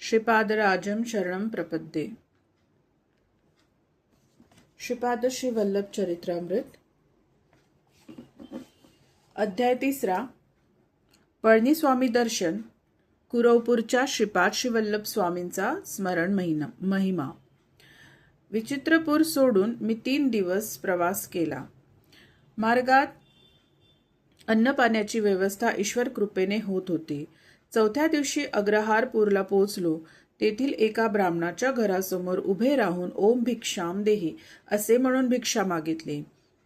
श्रीपादराजं शरणं प्रपद्ये। श्रीपाद श्री वल्लभ चरित्रामृत अध्याय 3 पळनी स्वामी दर्शन कुरवपूरच्या श्रीपाद श्री वल्लभ स्वामींचा स्मरण महिमा। विचित्रपूर सोडून मी 3 दिवस प्रवास केला। मार्गात अन्नपाण्याची व्यवस्था ईश्वर कृपेने होत होती। 4थ्या दिवशी अग्रहारपूरला पोहोचलो। तेथील एका ब्राह्मणाच्या घरासमोर उभे राहून ओम भिक्षाम देही असे म्हणून भिक्षा मागितली।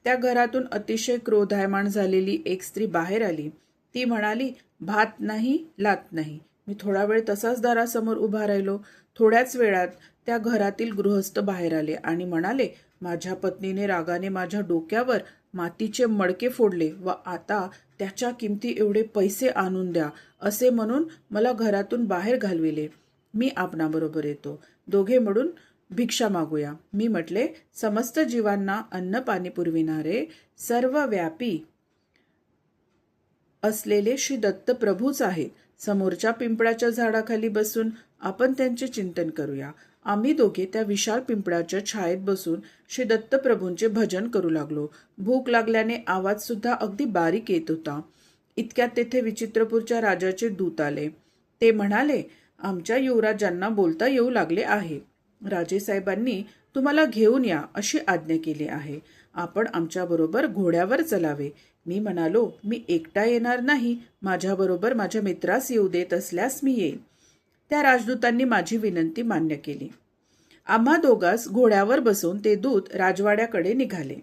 त्या घरातून अतिशय क्रोधायमान झालेली एक स्त्री बाहेर आली। ती म्हणाली, भात नाही, लात नाही। मी थोडा वेळ तसाच दारासमोर उभा राहिलो। थोड्याच वेळात त्या घरातील गृहस्थ बाहेर आले आणि म्हणाले, माझ्या पत्नीने रागाने माझ्या डोक्यावर मातीचे मडके फोडले व आता त्याच्या किमती एवढे पैसे आणून द्या असे म्हणून मला घरातून बाहेर घालविले। मी आपणाबरोबर येतो, दोघे मिळून भिक्षा मागूया। मी म्हटले, समस्त जीवांना अन्न पाणी पुरविणारे सर्वव्यापी असलेले श्री दत्त प्रभूच आहेत। समोरच्या पिंपळाच्या झाडाखाली बसून आपण त्यांचे चिंतन करूया। आम्ही दोघे त्या विशाल पिंपळाच्या छायेत बसून श्री दत्त प्रभूंचे भजन करू लागलो। भूक लागल्याने आवाज सुद्धा अगदी बारीक येत होता। इतक्यात तेथे विचित्रपूरच्या राजाचे दूत आले। ते म्हणाले, आमच्या युवराजांना बोलता येऊ लागले आहे। राजेसाहेबांनी तुम्हाला घेऊन या अशी आज्ञा केली आहे। आपण आमच्याबरोबर घोड्यावर चलावे। मी म्हणालो, मी एकटा येणार नाही, माझ्याबरोबर माझ्या मित्रास येऊ देत असल्यास मी येईन। त्या राजदूतांनी माझी विनंती मान्य केली। आम्हा दोघांस घोड्यावर बसवून ते दूत राजवाड्याकडे निघाले।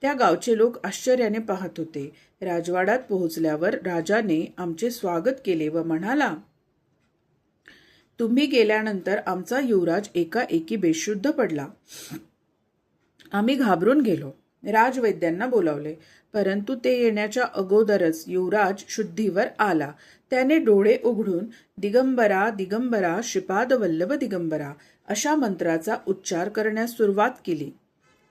त्या गावचे लोक आश्चर्याने पाहत होते। राजवाड्यात पोहोचल्यावर राजाने आमचे स्वागत केले व म्हणाला, तुम्ही गेल्यानंतर आमचा युवराज एकाएकी बेशुद्ध पडला। आम्ही घाबरून गेलो। राजवैद्यांना बोलावले, परंतु ते येण्याच्या अगोदरच युवराज शुद्धीवर आला। त्याने डोळे उघडून दिगंबरा दिगंबरा श्रीपाद वल्लभ दिगंबरा अशा मंत्राचा उच्चार करण्यास सुरुवात केली।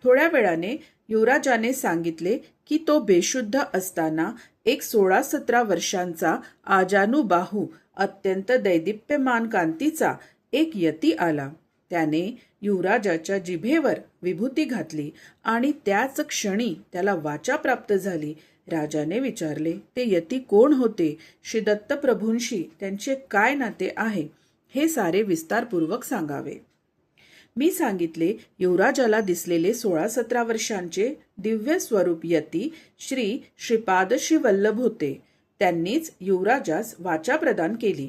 थोड्या वेळाने युवराजाने सांगितले की तो बेशुद्ध असताना एक 16-17 वर्षांचा आजानुबाहू अत्यंत दैदिप्यमान कांतीचा एक यती आला। त्याने युवराजाच्या जिभेवर विभूती घातली आणि त्याच क्षणी त्याला वाचा प्राप्त झाली। राजाने विचारले, ते यती कोण होते? श्री दत्त प्रभूंशी त्यांचे काय नाते आहे हे सारे विस्तारपूर्वक सांगावे। मी सांगितले, युवराजाला दिसलेले 16-17 वर्षांचे दिव्य स्वरूप यती श्रीपाद श्री वल्लभ होते। त्यांनीच युवराजास वाचा प्रदान केली।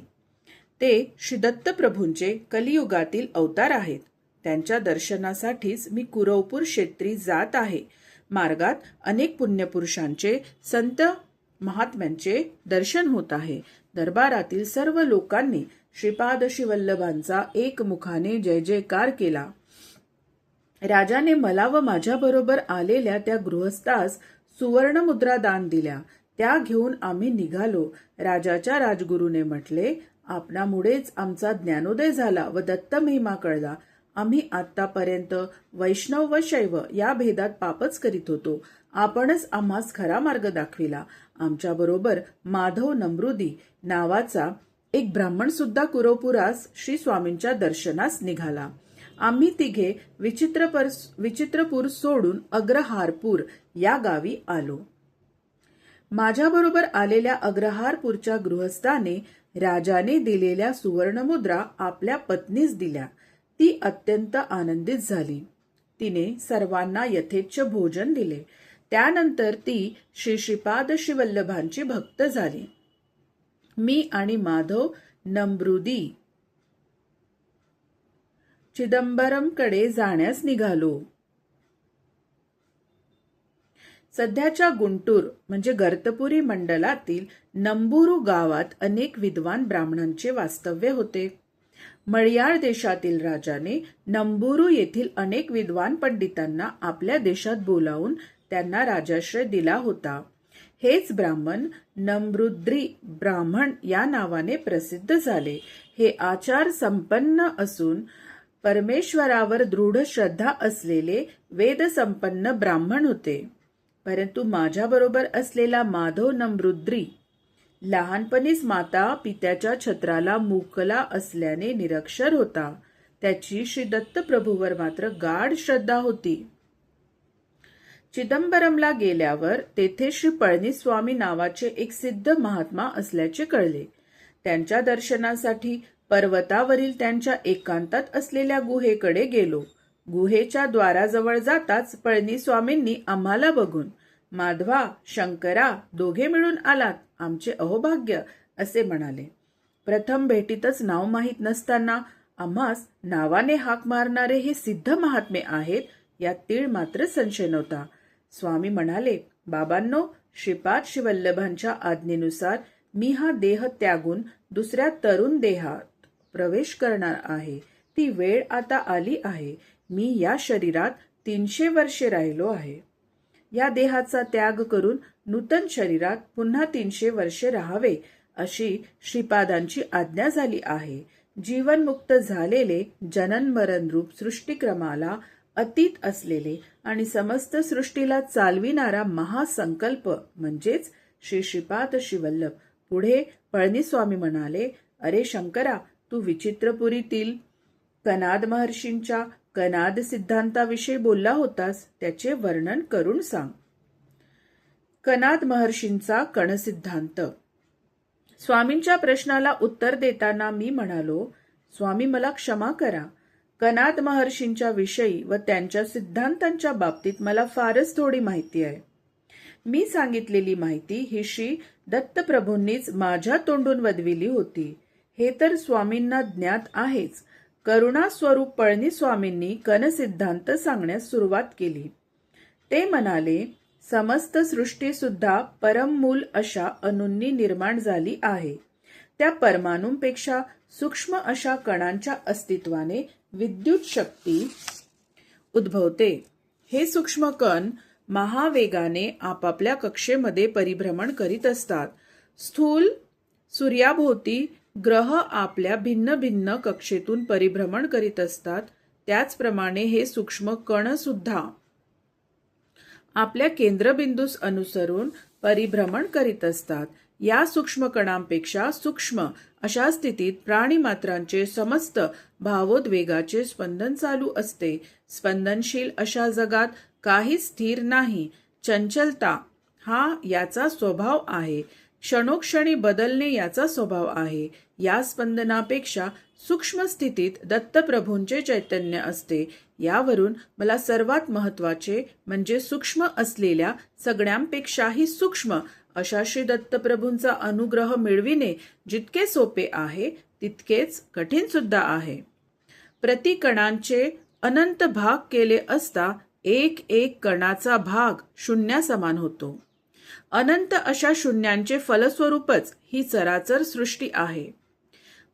ते श्री दत्त प्रभूंचे कलियुगातील अवतार आहेत। त्यांच्या दर्शनासाठीच मी कुरवपूर क्षेत्री जात आहे। मार्गात अनेक पुण्यपुरुषांचे संत महात्म्यांचे दर्शन होत आहे। दरबारातील सर्व लोकांनी श्रीपाद श्री वल्लभांचा एकमुखाने जय जयकार केला। राजाने मला व माझ्याबरोबर आलेल्या त्या गृहस्थास सुवर्ण मुद्रा दान दिल्या। त्या घेऊन आम्ही निघालो। राजाच्या राजगुरूने म्हटले, आपणामुळेच आमचा ज्ञानोदय झाला व दत्त महिमा कळला। आम्ही आतापर्यंत वैष्णव व शैव या भेदात पापच करीत होतो। आपणच आम्हास खरा मार्ग दाखविला। आमच्याबरोबर माधव नमृदी नावाचा एक ब्राह्मण सुद्धा कुरवपुरास श्री स्वामींच्या दर्शनास निघाला। आम्ही तिघे विचित्रपूर सोडून अग्रहारपूर या गावी आलो। माझ्याबरोबर आलेल्या अग्रहारपूरच्या गृहस्थाने राजाने दिलेल्या सुवर्णमुद्रा आपल्या पत्नीस दिल्या। ती अत्यंत आनंदित झाली। तिने सर्वांना यथेच्छ भोजन दिले। त्यानंतर ती श्रीपाद श्री वल्लभांची भक्त झाली। मी आणि माधव नमृदी चिदंबरमकडे जाण्यास निघालो। सध्याच्या गुंटूर म्हणजे गर्तपुरी मंडलातील नंबुरू गावात अनेक विद्वान ब्राह्मणांचे वास्तव्य होते। मळयाळ देशातील राजाने नंबुरू येथील अनेक विद्वान पंडितांना आपल्या देशात बोलावून त्यांना राजाश्रय दिला होता। हेच ब्राह्मण नमृद्री ब्राह्मण या नावाने प्रसिद्ध झाले। हे आचार संपन्न असून परमेश्वरावर दृढ श्रद्धा असलेले वेद संपन्न ब्राह्मण होते। परंतु माझ्याबरोबर असलेला माधव नमृद्री लहानपणीच माता पित्याच्या छत्राला मुकला असल्याने निरक्षर होता. त्याची श्री दत्तप्रभूवर मात्र गाढ श्रद्धा होती. चिदंबरमला गेल्यावर तेथे श्री पळणीस्वामी नावाचे एक सिद्ध महात्मा असल्याचे कळले. त्यांच्या दर्शनासाठी पर्वतावरील त्यांच्या एकांतात असलेल्या गुहेकडे गेलो. गुहेच्या द्वाराजवळ जाताच पळणीस्वामींनी आम्हाला बघून, माधवा, शंकरा, दोघे मिळून आलात, आमचे अहोभाग्य, असे म्हणाले. प्रथम भेटीतच नाव माहीत नसताना आम्हास नावाने हाक मारणारे हे सिद्ध महात्मे आहेत यात तीळ मात्र संशय नव्हता. स्वामी म्हणाले, बाबांनो, श्रीपाद श्रीवल्लभांच्या आज्ञेनुसार मी हा देह त्यागून दुसऱ्या तरुण देहात प्रवेश करणार आहे. ती वेळ आता आली आहे. मी या शरीरात 300 वर्षे राहिलो आहे. या देहाचा त्याग करून नूतन शरीरात पुन्हा 300 वर्षे राहावे अशी श्रीपादांची आज्ञा झाली आहे. जीवनमुक्त झालेले जनन मरण रूप सृष्टिक्रमाला अतीत असलेले आणि समस्त सृष्टीला चालविणारा महासंकल्प म्हणजेच श्री श्रीपाद श्रीवल्लभ. पुढे पळणीस्वामी म्हणाले, अरे शंकरा, तू विचित्रपुरीतील कनाद महर्षींच्या कनाद सिद्धांताविषयी बोलला होतास, त्याचे वर्णन करून सांग. कनाद महर्षींचा कणसिद्धांत. स्वामींच्या प्रश्नाला उत्तर देताना मी म्हणालो, स्वामी मला क्षमा करा. कनाद महर्षींच्या विषयी व त्यांच्या सिद्धांतांच्या बाबतीत मला फारच थोडी माहिती आहे. मी सांगितलेली माहिती ही श्री दत्तप्रभूंनीच माझ्या तोंडून वदविली होती. हे तर स्वामींना ज्ञात आहेच. करुणा स्वरूप पळणीस्वामींनी कणसिद्धांत सांगण्यास सुरुवात केली. ते म्हणाले, समस्त सृष्टी सुद्धा परममूल अशा अणूंनी निर्माण झाली आहे. त्या परमाणूंपेक्षा सूक्ष्म अशा कणांच्या अस्तित्वाने विद्युत शक्ती उद्भवते. हे सूक्ष्म कण महावेगाने आपापल्या कक्षेमध्ये परिभ्रमण करीत असतात. स्थूल सूर्याभोवती ग्रह आपल्या भिन्न भिन्न कक्षेतून परिभ्रमण करीत असतात. त्याचप्रमाणे हे सूक्ष्म कण सुद्धा आपल्या केंद्रबिंदूस अनुसरून परिभ्रमण करीत असतात. या सूक्ष्म कणांपेक्षा सूक्ष्म अशा स्थितीत प्राणीमात्रांचे समस्त भावोद्वेगाचे स्पंदन चालू असते. स्पंदनशील अशा जगात काही स्थिर नाही. चंचलता हा याचा स्वभाव आहे. क्षणोक्षणी बदलणे याचा स्वभाव आहे. या स्पंदनापेक्षा सूक्ष्म स्थितीत दत्तप्रभूंचे चैतन्य असते. यावरून मला सर्वात महत्वाचे म्हणजे सूक्ष्म असलेल्या सगळ्यांपेक्षाही सूक्ष्म अशा श्री दत्तप्रभूंचा अनुग्रह मिळविणे जितके सोपे आहे तितकेच कठीण सुद्धा आहे. प्रतिकणांचे अनंत भाग केले असता एक एक कणाचा भाग शून्यासमान होतो. अनंत अशा शून्यांचे फलस्वरूपच ही चराचर सृष्टी आहे.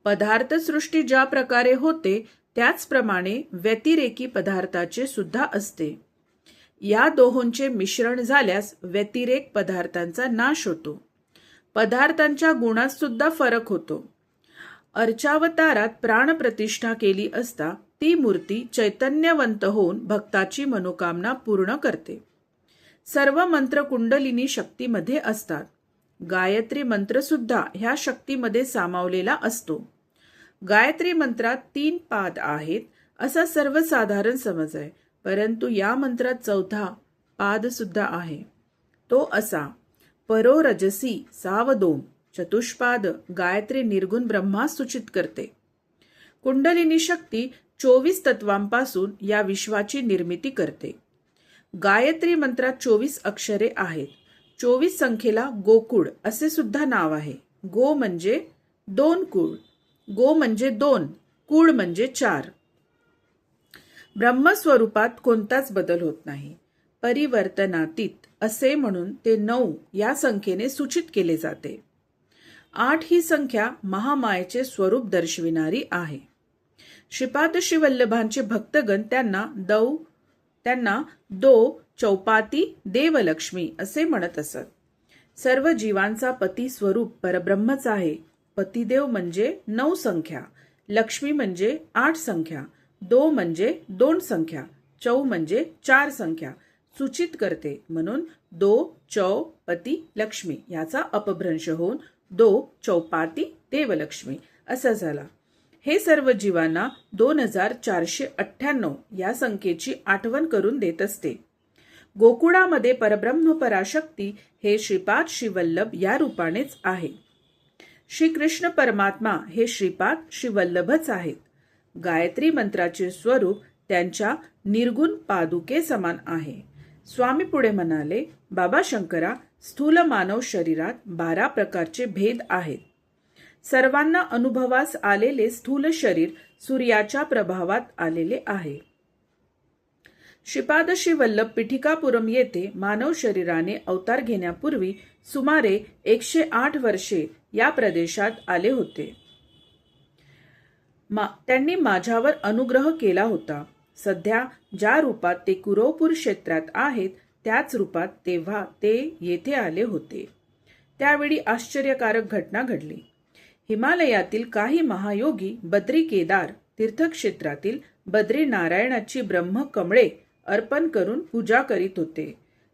पदार्थ सृष्टी ज्या प्रकारे होते त्याचप्रमाणे व्यतिरेकी पदार्थाचे सुद्धा असते. या दोहोंचे मिश्रण झाल्यास व्यतिरेक पदार्थांचा नाश होतो. पदार्थांच्या गुणात सुद्धा फरक होतो. अर्चावतारात प्राणप्रतिष्ठा केली असता ती मूर्ती चैतन्यवंत होऊन भक्ताची मनोकामना पूर्ण करते. सर्व मंत्र कुंडलिनी शक्तीमध्ये असतात. गायत्री मंत्र सुद्धा ह्या शक्तीमध्ये सामावलेला असतो. गायत्री मंत्रात 3 पाद आहेत असा सर्वसाधारण समज आहे, परंतु या मंत्रात 4था पाद सुद्धा आहे. तो असा, परो रजसी सावदोम चतुष्पाद गायत्री निर्गुण ब्रह्मास सूचित करते. कुंडलिनी शक्ती 24 तत्वांपासून या विश्वाची निर्मिती करते. गायत्री मंत्रात 24 अक्षरे आहेत. 24 संख्येला गोकुळ असे सुद्धा नाव आहे. गो म्हणजे 2 कुळ, गो म्हणजे 2, कुळ म्हणजे 4. ब्रह्मस्वरूपात कोणताच बदल होत नाही. परिवर्तनातीत असे म्हणून ते 9 या संख्येने सूचित केले जाते. 8 ही संख्या महामायेचे स्वरूप दर्शविणारी आहे. श्रीपाद श्रीवल्लभांचे भक्तगण त्यांना दो चौपाती देवलक्ष्मी असे म्हणत असत. सर्व जीवांचा पती स्वरूप परब्रह्मच आहे. पतिदेव म्हणजे 9 संख्या, लक्ष्मी म्हणजे 8 संख्या, दो म्हणजे 2 संख्या, चौ म्हणजे 4 संख्या सूचित करते. म्हणून दो चौ पती लक्ष्मी याचा अपभ्रंश होऊन दो चौपाती देवलक्ष्मी असा झाला. हे सर्व जीवांना 2498 या संख्येची आठवण करून देत असते. गोकुळामध्ये परब्रह्म पराशक्ती हे श्रीपाद श्रीवल्लभ या रूपानेच आहे. श्रीकृष्ण परमात्मा हे श्रीपाद श्रीवल्लभच आहेत. गायत्री मंत्राचे स्वरूप त्यांच्या निर्गुण पादुके समान आहे. स्वामी पुढे म्हणाले, बाबा शंकरा, स्थूल मानव शरीरात 12 प्रकारचे भेद आहेत. सर्वांना अनुभवास आलेले स्थूल शरीर सूर्याच्या प्रभावात आलेले आहे. श्रीपाद श्रीवल्लभ पिठिकापुरम येथे मानव शरीराने अवतार घेण्यापूर्वी सुमारे 108 वर्षे या प्रदेशात आले होते. त्यांनी माझ्यावर अनुग्रह केला होता. सध्या ज्या रूपात ते कुरवपूर क्षेत्रात आहेत त्याच रूपात तेव्हा ते येथे आले होते. त्यावेळी आश्चर्यकारक घटना घडली. हिमालयातील काही महायोगी बद्री केदार तीर्थक्षेत्रातील बद्रीनारायणाची ब्रह्मकमळे अर्पण करून पूजा करीत होते.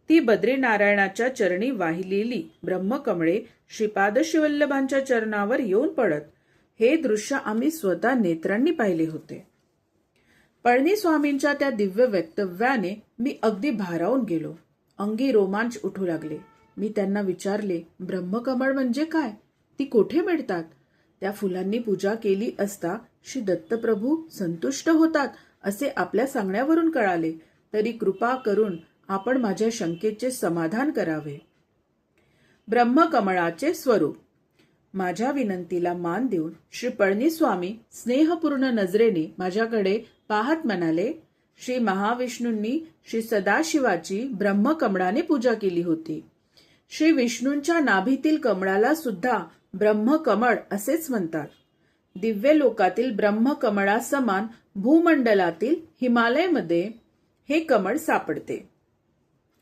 ती बद्रीनारायणाच्या चरणी वाहिलेली ब्रह्मकमळे श्रीपाद श्रीवल्लभांच्या चरणावर येऊन पडत. हे दृश्य आम्ही स्वतः नेत्रांनी पाहिले होते. पळणीस्वामींच्या त्या दिव्य वक्तव्याने मी अगदी भारावून गेलो. अंगी रोमांच उठू लागले. मी त्यांना विचारले, ब्रह्मकमळ म्हणजे काय? ती कोठे मिळतात? त्या फुलांनी पूजा केली असता श्री दत्तप्रभू संतुष्ट होतात असे आपल्या सांगण्यावरून कळाले. तरी कृपा करून आपण माझ्या शंकेचे समाधान करावे. ब्रह्मकमळाचे स्वरूप. माझ्या विनंतीला मान देऊन श्री पळणीस्वामी स्नेहपूर्ण नजरेने माझ्याकडे पाहत म्हणाले, श्री महाविष्णूंनी श्री सदाशिवाची ब्रह्मकमळाने पूजा केली होती. श्री विष्णूंच्या नाभीतील कमळाला सुद्धा ब्रह्मकमळ असेच म्हणतात. दिव्य लोकातील ब्रह्मकमळा समान भूमंडलातील हिमालयमध्ये हे कमळ सापडते.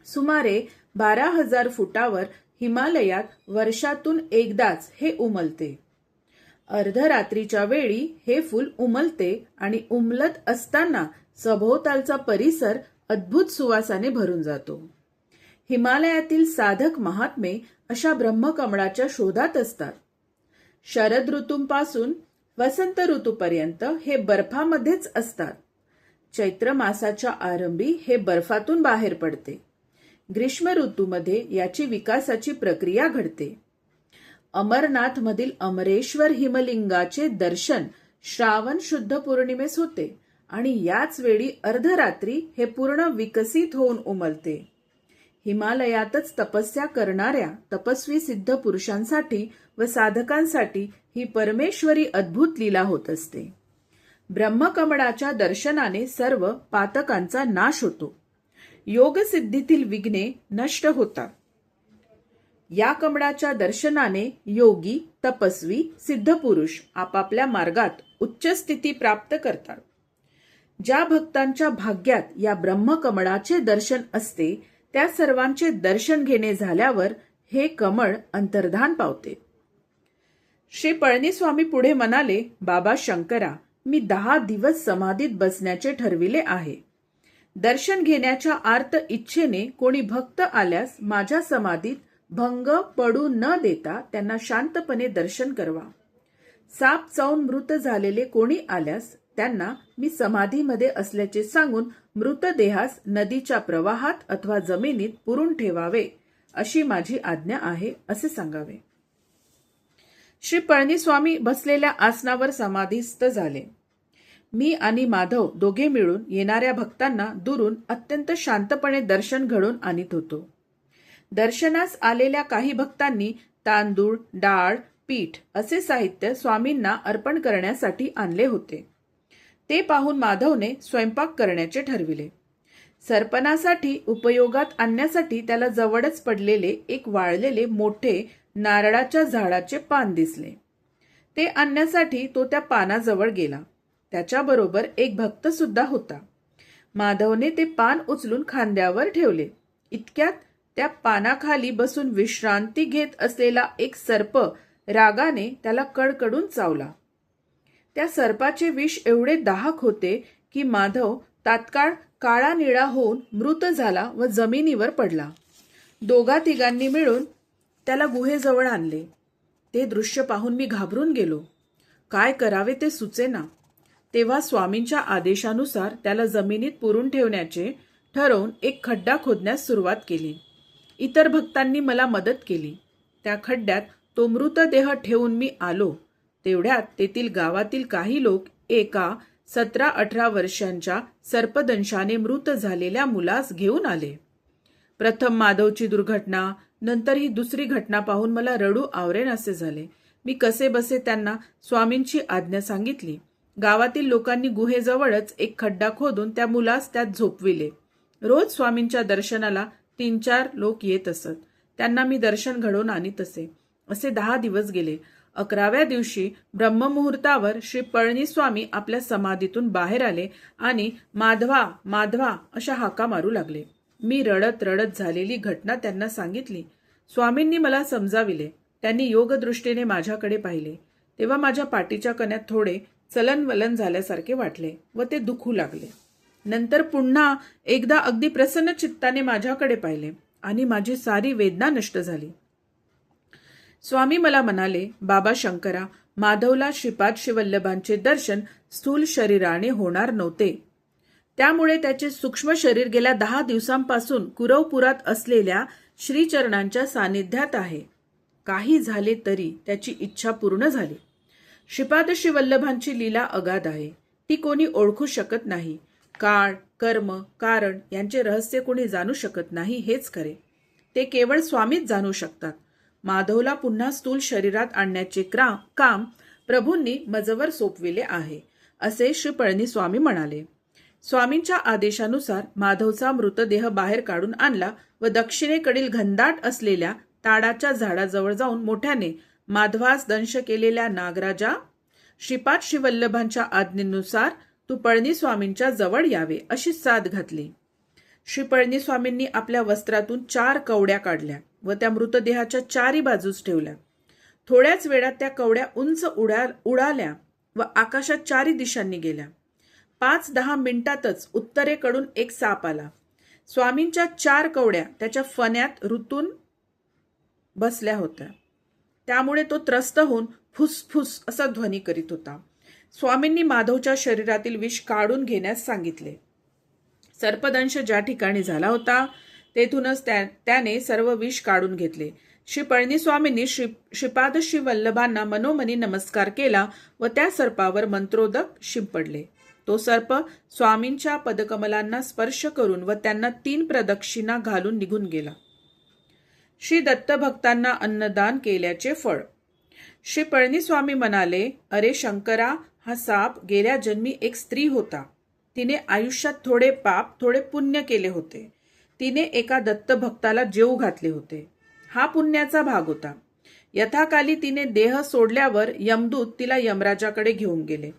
सुमारे 12,000 फुटावर हिमालयात वर्षातून एकदाच हे उमलते. अर्धरात्रीच्या वेळी हे फूल उमलते आणि उमलत असताना सभोवतालचा परिसर अद्भुत सुवासाने भरून जातो. हिमालयातील साधक महात्मे अशा ब्रह्मकमळाच्या शोधात असतात. शरद ऋतूपासून वसंत ऋतूपर्यंत हे बर्फामध्येच असतात. चैत्र मासाच्या आरंभी हे बर्फातून बाहेर पडते. ग्रीष्म ऋतूमध्ये याची विकासाची प्रक्रिया घडते. अमरनाथमधील अमरेश्वर हिमलिंगाचे दर्शन श्रावण शुद्ध पौर्णिमेस होते आणि याच वेळी अर्धरात्री हे पूर्ण विकसित होऊन उमलते. हिमालयातच तपस्या करणाऱ्या तपस्वी सिद्ध पुरुषांसाठी व साधकांसाठी ही परमेश्वरी अद्भुत लीला होत असते. ब्रह्मकमळाच्या दर्शनाने सर्व पातकांचा नाश होतो. योगसिद्धीतील विघ्ने नष्ट होतात. या कमळाच्या दर्शनाने योगी, तपस्वी, सिद्धपुरुष आपापल्या मार्गात उच्च स्थिती प्राप्त करतात. ज्या भक्तांच्या भाग्यात या ब्रह्मकमळाचे दर्शन असते त्या सर्वांचे दर्शन घेणे झाल्यावर हे कमळ अंतर्धान पावते. श्री पळणीस्वामी पुढे म्हणाले, बाबा शंकरा, मी 10 दिवस समाधीत बसण्याचे ठरविले आहे. दर्शन घेण्याच्या आर्त इच्छेने कोणी भक्त आल्यास माझ्या समाधीत भंग पडू न देता त्यांना शांतपणे दर्शन करवा. साप चावून मृत झालेले कोणी आल्यास त्यांना मी समाधीमध्ये असल्याचे सांगून मृतदेहास नदीच्या प्रवाहात अथवा जमिनीत पुरून ठेवावे अशी माझी आज्ञा आहे असे सांगावे. श्री पळणीस्वामी बसलेल्या आसनावर समाधीस्थ झाले. मी आणि माधव दोघे मिळून येणाऱ्या भक्तांना दुरून अत्यंत शांतपणे दर्शन घडवून आणीत होतो. दर्शनास आलेल्या काही भक्तांनी तांदूळ, डाळ, पीठ असे साहित्य स्वामींना अर्पण करण्यासाठी आणले होते. ते पाहून माधवने स्वयंपाक करण्याचे ठरविले. सरपणासाठी उपयोगात आणण्यासाठी त्याला जवळच पडलेले एक वाळलेले मोठे नारळाच्या झाडाचे पान दिसले. ते आणण्यासाठी तो त्या पानाजवळ गेला. त्याच्याबरोबर एक भक्त सुद्धा होता. माधवने ते पान उचलून खांद्यावर ठेवले. इतक्यात त्या पानाखाली बसून विश्रांती घेत असलेला एक सर्प रागाने त्याला कडकडून चावला. त्या सर्पाचे विष एवढे दाहक होते की माधव तात्काळ काळा निळा होऊन मृत झाला व जमिनीवर पडला. दोघा तिघांनी मिळून त्याला गुहेजवळ आणले. ते दृश्य पाहून मी घाबरून गेलो. काय करावे ते सुचेना. तेव्हा स्वामींच्या आदेशानुसार त्याला जमिनीत पुरून ठेवण्याचे ठरवून एक खड्डा खोदण्यास सुरुवात केली. इतर भक्तांनी मला मदत केली. त्या खड्ड्यात तो मृतदेह ठेवून मी आलो. तेवढ्यात तेथील गावातील काही लोक एका 17-18 वर्षांच्या सर्पदंशाने मृत झालेल्या मुलास घेऊन आले. प्रथम माधवची दुर्घटना, नंतर ही दुसरी घटना पाहून मला रडू आवरेनासे झाले. मी कसे बसे त्यांना स्वामींची आज्ञा सांगितली. गावातील लोकांनी गुहेजवळच एक खड्डा खोदून त्या मुलास त्यात झोपविले. रोज स्वामींच्या दर्शनाला 3-4 लोक येत असत. त्यांना मी दर्शन घडवून आणीत असे. असे 10 दिवस गेले. 11व्या दिवशी ब्रह्ममुहूर्तावर श्री पळणीस्वामी आपल्या समाधीतून बाहेर आले आणि माधवा माधवा अशा हाका मारू लागले. मी रडत रडत झालेली घटना त्यांना सांगितली. स्वामींनी मला समजाविले. त्यांनी योगदृष्टीने माझ्याकडे पाहिले. तेव्हा माझ्या पाठीच्या कण्यात थोडे चलनवलन झाल्यासारखे वाटले व ते दुखू लागले. नंतर पुन्हा एकदा अगदी प्रसन्न चित्ताने माझ्याकडे पाहिले आणि माझी सारी वेदना नष्ट झाली. स्वामी मला म्हणाले, बाबा शंकरा, माधवला श्रीपाद श्रीवल्लभांचे दर्शन स्थूल शरीराने होणार नव्हते. त्यामुळे त्याचे सूक्ष्म शरीर गेल्या 10 दिवसांपासून कुरवपुरात असलेल्या श्रीचरणांच्या सानिध्यात आहे. काही झाले तरी त्याची इच्छा पूर्ण झाली. श्रीपाद श्रीवल्लभांची लीला अगाध आहे. ती कोणी ओळखू शकत नाही. काळ, कर्म, कारण यांचे रहस्य कोणी जाणू शकत नाही हेच खरे. ते केवळ स्वामीच जाणू शकतात. माधवला पुन्हा स्थूल शरीरात आणण्याचे काम प्रभूंनी मजवर सोपविले आहे, असे श्री पळणीस्वामी म्हणाले. स्वामींच्या आदेशानुसार माधवचा मृतदेह बाहेर काढून आणला व दक्षिणेकडील घनदाट असलेल्या ताडाच्या झाडाजवळ जाऊन मोठ्याने, माधवास दंश केलेल्या नागराजा, श्रीपाद श्रीवल्लभांच्या आज्ञेनुसार तू पळणीस्वामींच्या जवळ यावे अशी साद घातली. श्री पळणीस्वामींनी आपल्या वस्त्रातून 4 कवड्या काढल्या व त्या मृतदेहाच्या 4ही बाजूस ठेवल्या. थोड्याच वेळात त्या कवड्या उंच उडाल्या व आकाशात 4ही दिशांनी गेल्या. 5-10 मिनिटातच उत्तरेकडून एक साप आला. स्वामींच्या 4 कवड्या त्याच्या फण्यात रुतून बसल्या होत्या. त्यामुळे तो त्रस्त होऊन फुसफुस असा ध्वनी करीत होता. स्वामींनी माधवच्या शरीरातील विष काढून घेण्यास सांगितले. सर्पदंश ज्या ठिकाणी झाला होता तेथूनच त्याने सर्व विष काढून घेतले. श्री पळणीस्वामींनी श्रीपाद श्रीवल्लभांना मनोमनी नमस्कार केला व त्या सर्पावर मंत्रोदक शिंपडले. तो सर्प स्वामींच्या पदकमलांना स्पर्श करून व त्यांना 3 प्रदक्षिणा घालून निघून गेला. श्री दत्तभक्तांना अन्नदान केल्याचे फळ. श्री पळणीस्वामी म्हणाले, अरे शंकरा, हा साप गेल्या जन्मी एक स्त्री होता. तिने आयुष्यात थोडे पाप थोडे पुण्य केले होते. तिने एका दत्तभक्ताला जेवू घातले होते. हा पुण्याचा भाग होता. यथाकाली तिने देह सोडल्यावर यमदूत तिला यमराजाकडे घेऊन गेले.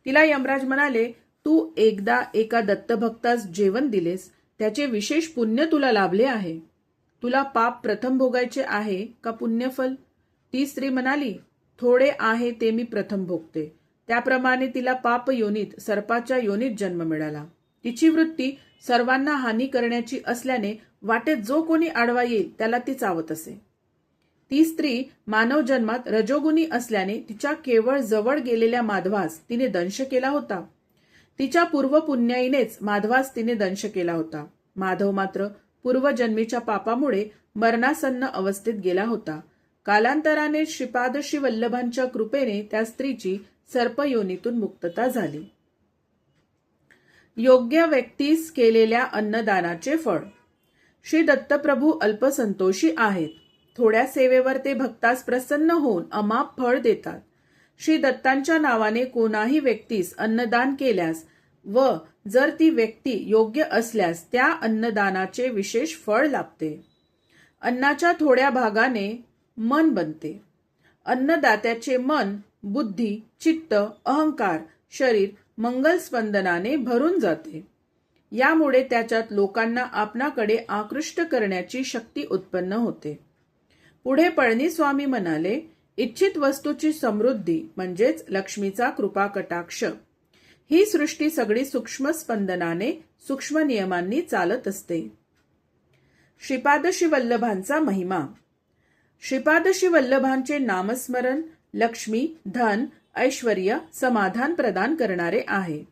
तिला यमराज म्हणाले, तू एकदा एका दत्तभक्तास जेवण दिलेस, त्याचे विशेष पुण्य तुला लाभले आहे. तुला पाप प्रथम भोगायचे आहे का पुण्यफल? ती स्त्री म्हणाली, थोडे आहे ते मी प्रथम भोगते. त्याप्रमाणे तिला पाप योनीत, सर्पाच्या योनीत जन्म मिळाला. तिची वृत्ती सर्वांना हानी करण्याची असल्याने वाटेत जो कोणी आडवा येईल त्याला ती चावत असे. ती स्त्री मानव जन्मात रजोगुणी असल्याने तिच्या केवळ जवळ गेलेल्या माधवास तिने दंश केला होता. तिच्या पूर्वपुण्याईनेच माधवास तिने दंश केला होता. माधव मात्र पूर्वजन्मीच्या पापामुळे मरणासन्न अवस्थेत गेला होता. कालांतराने श्रीपाद श्रीवल्लभांच्या कृपेने त्या स्त्रीची सर्पयोनीतून मुक्तता झाली. योग्य व्यक्तीस केलेल्या अन्नदानाचे फळ. श्री दत्तप्रभू अल्पसंतोषी आहेत. थोड्या सेवेवर ते भक्तास प्रसन्न होऊन अमाप फळ देतात. श्री दत्तांच्या नावाने कोणाही व्यक्तीस अन्नदान केल्यास व जर ती व्यक्ती योग्य असल्यास त्या अन्नदानाचे विशेष फळ लाभते. अन्नाच्या थोड्या भागाने मन बनते. अन्नदात्याचे मन, बुद्धी, चित्त, अहंकार, शरीर मंगल स्पंदनाने भरून जाते. यामुळे त्याच्यात लोकांना आपणाकडे आकृष्ट करण्याची शक्ती उत्पन्न होते. पुढे पळणीस्वामी म्हणाले, इच्छित वस्तूची समृद्धी म्हणजेच लक्ष्मीचा कृपा कटाक्ष. ही सृष्टी सगळी सूक्ष्म स्पंदनाने, सूक्ष्म नियमांनी चालत असते. श्रीपाद श्रीवल्लभांचा महिमा. श्रीपादश्री वल्लभांचे नामस्मरण लक्ष्मी, धन, ऐश्वर्य, समाधान प्रदान करणारे आहे.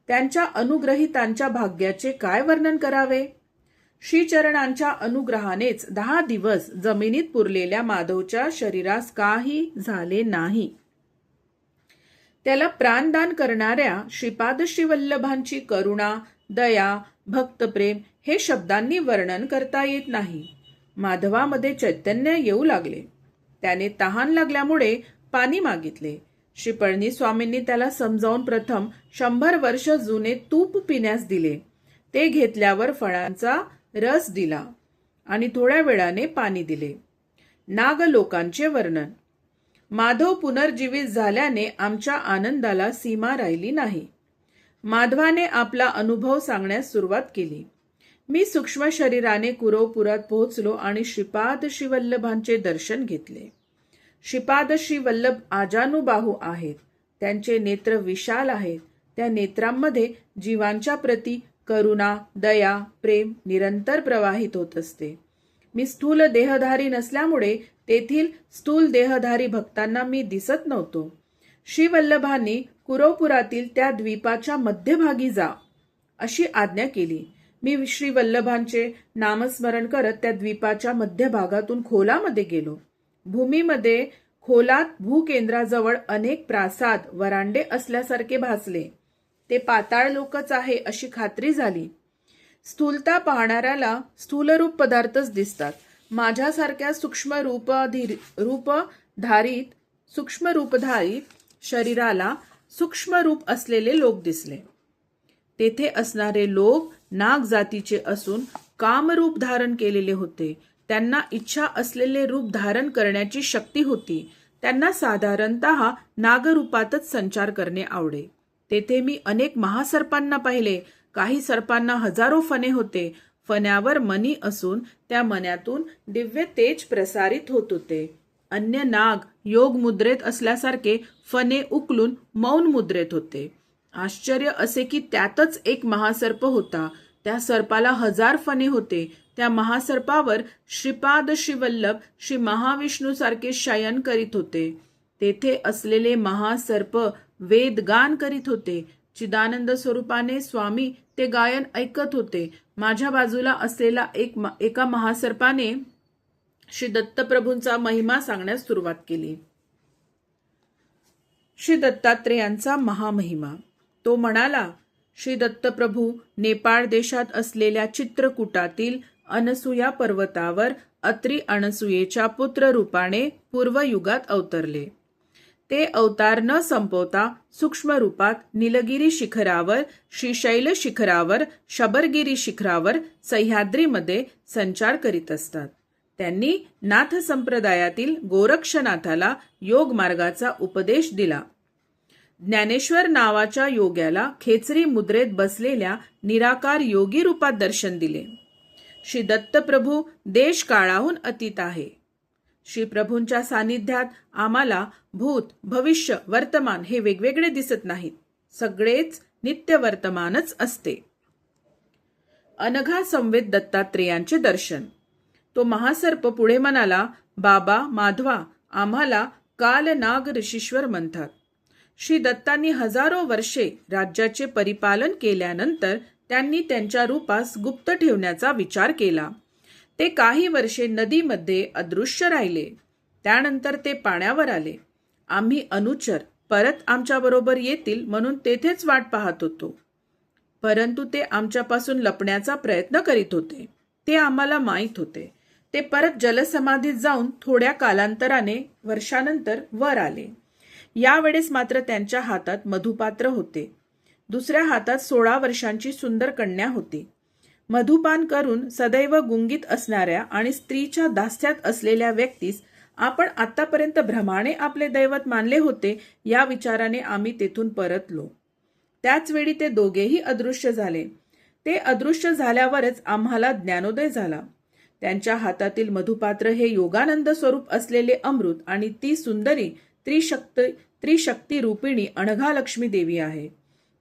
त्यांच्या अनुग्रहितांच्या भाग्याचे काय वर्णन करावे. श्रीचरणांच्या अनुग्रहानेच 10 दिवस जमिनीत पुरलेल्या माधवच्या शरीरास काही झाले नाही. त्याला प्राणदान करणाऱ्या श्रीपादश्री वल्लभांची करुणा, दया, भक्तप्रेम हे शब्दांनी वर्णन करता येत नाही. माधवामध्ये चैतन्य येऊ लागले. त्याने तहान लागल्यामुळे पाणी मागितले. श्री पळणी स्वामींनी त्याला समजावून प्रथम 100 वर्ष जुने तूप पिण्यास दिले. ते घेतल्यावर फळांचा रस दिला आणि थोड्या वेळाने पाणी दिले. नागलोकांचे वर्णन. माधव पुनर्जीवित झाल्याने आमच्या आनंदाला सीमा राहिली नाही. माधवाने आपला अनुभव सांगण्यास सुरुवात केली. मी सूक्ष्म शरीराने कुरवपुरात पोहोचलो आणि श्रीपाद श्री वल्लभांचे दर्शन घेतले. श्रीपाद श्री वल्लभ आजानुबाहू आहेत. त्यांचे नेत्र विशाल आहेत. त्या नेत्रांमध्ये जीवांच्या प्रती करुणा, दया, प्रेम निरंतर प्रवाहित होत असते. मी स्थूल देहधारी नसल्यामुळे तेथील स्थूल देहधारी भक्तांना मी दिसत नव्हतो. श्री वल्लभांनी कुरवपुरातील त्या द्वीपाच्या मध्यभागी जा अशी आज्ञा केली. मी श्री वल्लभांचे नामस्मरण करत त्या द्वीपाच्या मध्यभागातून खोलामध्ये गेलो. भूमीमध्ये खोलात भूकेंद्राजवळ अनेक प्रासाद, वरांडे असल्यासारखे भासले. ते पाताळ लोकच आहे अशी खात्री झाली. स्थूलता पाहणाऱ्याला स्थूलरूप पदार्थच दिसतात. माझ्यासारख्या सूक्ष्मरूपधारित शरीराला सूक्ष्मरूप असलेले लोक दिसले. तेथे असणारे लोक नाग जातीचे असून कामरूप धारण केलेले होते. त्यांना इच्छा असलेले रूप धारण करण्याची शक्ती होती. त्यांना साधारणतः नागरूपातच संचार करणे आवडे. तेथे मी अनेक महासर्पांना पाहिले. काही सर्पांना हजारो फणे होते. फण्यावर मणी असून त्या मण्यातून दिव्य तेज प्रसारित होत होते. अन्य नाग योग मुद्रेत असल्यासारखे फणे उकलून मौन मुद्रेत होते. आश्चर्य असे की त्यातच एक महासर्प होता. त्या सर्पाला 1000 फणे होते. त्या महासर्पावर श्रीपाद श्री वल्लभ श्री महाविष्णू सारखे शयन करीत होते. तेथे असलेले महासर्प वेद गान करीत होते. चिदानंद स्वरूपाने स्वामी ते गायन ऐकत होते. माझ्या बाजूला असलेला एका महासर्पाने श्री दत्तप्रभूंचा महिमा सांगण्यास सुरुवात केली. श्री दत्तात्रेयांचा महामहिमा. तो म्हणाला, श्री दत्तप्रभू नेपाळ देशात असलेल्या चित्रकूटातील अनसुया पर्वतावर अत्री अनसुयेच्या पुत्र रूपाने पूर्वयुगात अवतरले. ते अवतार न संपवता सूक्ष्म रूपात निलगिरी शिखरावर, श्रीशैल शिखरावर, शबरगिरी शिखरावर, सह्याद्रीमध्ये संचार करीत असतात. त्यांनी नाथ संप्रदायातील गोरक्षनाथाला योग मार्गाचा उपदेश दिला. ज्ञानेश्वर नावाच्या योग्याला खेचरी मुद्रेत बसलेल्या निराकार योगी रूपात दर्शन दिले. श्री दत्तप्रभू देश काळाहून अतीत आहे. श्री प्रभूंच्या सानिध्यात आम्हाला भूत, भविष्य, वर्तमान हे वेगवेगळे दिसत नाहीत. सगळेच नित्य वर्तमानच असते. अनघा संवेद दत्तात्रेयांचे दर्शन. तो महासर्प पुढे म्हणाला, बाबा माधवा, आम्हाला कालनाग ऋषीश्वर म्हणतात. श्री दत्तांनी हजारो वर्षे राज्याचे परिपालन केल्यानंतर त्यांनी त्यांच्या रूपास गुप्त ठेवण्याचा विचार केला. ते काही वर्षे नदीमध्ये अदृश्य राहिले. त्यानंतर ते पाण्यावर आले. आम्ही अनुचर परत आमच्याबरोबर येतील म्हणून तेथेच वाट पाहत होतो. परंतु ते आमच्यापासून लपण्याचा प्रयत्न करीत होते. ते आम्हाला माहीत होते. ते परत जलसमाधीत जाऊन थोड्या कालांतराने वर्षानंतर वर आले. यावेळेस मात्र त्यांच्या हातात मधुपात्र होते. दुसऱ्या हातात 16 वर्षांची सुंदर कन्या होती. मधुपान करून सदैव गुंगीत असणाऱ्या आणि स्त्रीच्या दास्यात असलेल्या व्यक्तीस आपण आतापर्यंत भ्रमाने आपले दैवत मानले होते, या विचाराने आम्ही तेथून परतलो. त्याच वेळी ते दोघेही अदृश्य झाले. ते अदृश्य झाल्यावरच आम्हाला ज्ञानोदय झाला. त्यांच्या हातातील मधुपात्र हे योगानंद स्वरूप असलेले अमृत आणि ती सुंदरी त्रिशक्ती रूपिणी अनघा लक्ष्मी देवी आहे,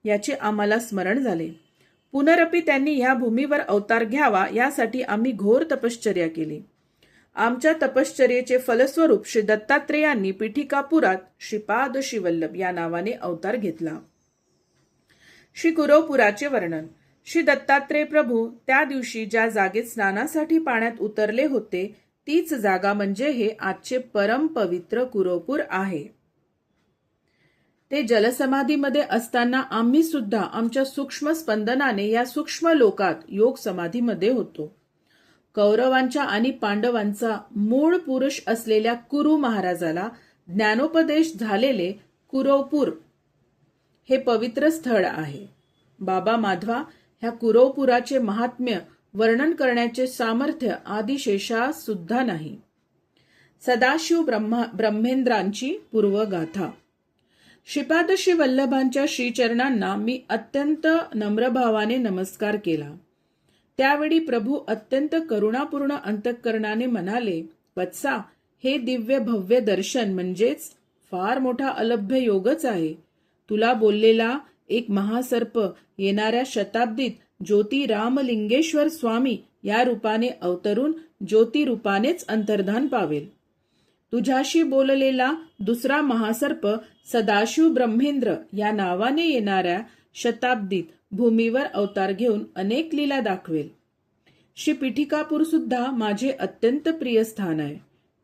याचे आम्हाला स्मरण झाले. पुनरपी त्यांनी या भूमीवर अवतार घ्यावा यासाठी आम्ही घोर तपश्चर्या केली. आमच्या तपश्चर्येचे फलस्वरूप श्री दत्तात्रेयांनी पीठिकापुरात श्रीपाद श्रीवल्लभ या नावाने अवतार घेतला. श्री कुरवपुराचे वर्णन. श्री दत्तात्रेय प्रभू त्या दिवशी ज्या जागेत स्नानासाठी पाण्यात उतरले होते तीच जागा म्हणजे हे आजचे परम पवित्र कुरवपूर आहे. ते जलसमाधीमध्ये असताना आम्ही सुद्धा आमच्या सूक्ष्म स्पंदनाने या सूक्ष्म लोकात योग समाधीमध्ये होतो. कौरवांच्या आणि पांडवांचा मूळ पुरुष असलेल्या कुरु महाराजाला ज्ञानोपदेश झालेले कुरवपूर हे पवित्र स्थळ आहे. बाबा माधवा ह्या कुरवपुराचे महात्म्य वर्णन करण्याचे सामर्थ्य आदिशेषास सुद्धा नाही. सदाशिव ब्रह्मेंद्रांची पूर्वगाथा. श्रीपाद श्री वल्लभांच्या श्रीचरणांना मी अत्यंत नम्रभावाने नमस्कार केला. त्यावेळी प्रभू अत्यंत करुणापूर्ण अंतःकरणाने म्हणाले, वत्सा, हे दिव्य भव्य दर्शन म्हणजेच फार मोठा अलभ्य योगच आहे. तुला बोललेला एक महासर्प येणाऱ्या शताब्दीत ज्योती रामलिंगेश्वर स्वामी या रूपाने अवतरून ज्योती रूपानेच अंतर्धान पावेल. तुझ्याशी बोललेला दुसरा महासर्प सदाशिव ब्रह्मेंद्र या नावाने येणाऱ्या शताब्दीत भूमीवर अवतार घेऊन अनेक लीला दाखवेल. श्री पीठिकापूर सुद्धा माझे अत्यंत प्रिय स्थान आहे.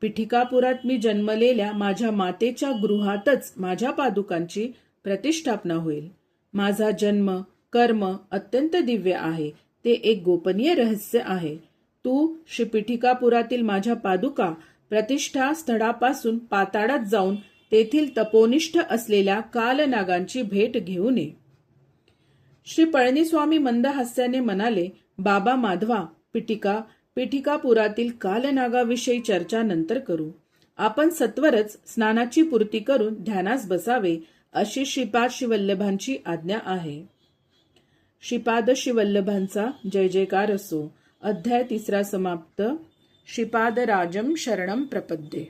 पीठिकापुरात मी जन्मलेल्या माझ्या मातेच्या गृहातच माझ्या पादुकांची प्रतिष्ठापना होईल. माझा जन्म कर्म अत्यंत दिव्य आहे. ते एक गोपनीय रहस्य आहे. तू श्री पीठिकापुरातील माझ्या पादुका प्रतिष्ठा स्थळापासून पाताळात जाऊन तेथील तपोनिष्ठ असलेल्या कालनागांची भेट घेऊन ये. श्री पळणीस्वामी मंद हास्याने म्हणाले, बाबा माधवा, पीठिकापुरातील कालनागाविषयी चर्चा नंतर करू. आपण सत्वरच स्नानाची पूर्ती करून ध्यानास बसावे अशी श्रीपाद श्रीवल्लभांची आज्ञा आहे. श्रीपाद श्रीवल्लभांचा जय जयकार असो. अध्याय 3 समाप्त. श्रीपाद राजम शरणम प्रपद्ये.